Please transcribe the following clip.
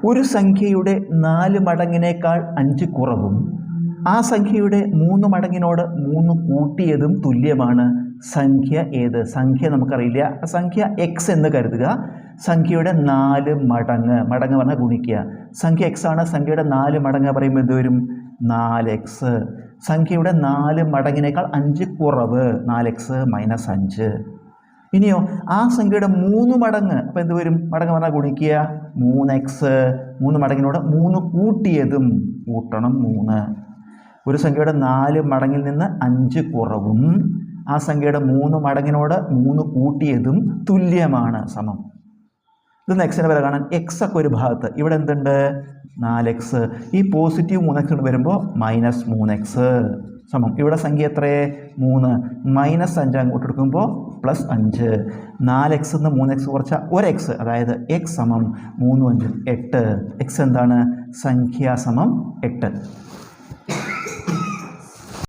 ഒരു സംഖ്യയുടെ 4 മടങ്ങിനേക്കാൾ 5 കുറവും ആ സംഖ്യയുടെ 3 മടങ്ങിനോട് 3 കൂട്ടിയതും തുല്യമാണ്. സംഖ്യ ഏത്? സംഖ്യ നമുക്കറിയില്ല. സംഖ്യ എക്സ് എന്ന് കരുതുക. സംഖ്യയുടെ 4 മടങ്ങ് പറഞ്ഞാൽ ഗുണിക്കുക. സംഖ്യ എക്സ് ആണ്. സംഖ്യയുടെ 4 മടങ്ങ് പറയുമ്പോൾ എന്ത് വരും? 4x. സംഖ്യയുടെ 4 മടങ്ങിനേക്കാൾ 5 കുറവ് 4x - 5. ഇനിയോ ആ സംഖ്യയുടെ 3 മടങ്ങ്, അപ്പോൾ എന്ത് വരും? മടങ്ങ് പറഞ്ഞാൽ ഗുണിക്കുക. 3x. 3 മടങ്ങിനോട് 3 കൂട്ടിയതും കൂട്ടണം 3. ഒരു സംഖ്യയുടെ 4 മടങ്ങിൽ നിന്ന് 5 കുറവും ആ സംഖ്യയുടെ 3 മടങ്ങിനോട് 3 കൂട്ടിയതും തുല്യമാണ്, സമം. ഇത് എക്സിൻ്റെ വില കാണാൻ എക്സ് ഒക്കെ ഒരു ഭാഗത്ത്, ഇവിടെ എന്തുണ്ട്? 4x. ഈ പോസിറ്റീവ് 3x വരുമ്പോൾ -3x സമം. ഇവിടെ സംഖ്യ എത്രയേ? 3. -5 അങ്ങോട്ട് എടുക്കുമ്പോൾ +5. 4x നിന്ന് 3x കുറച്ചാൽ 1x, അതായത് x = 3 × 5 = 8. x എന്താണ്? സംഖ്യ = 8.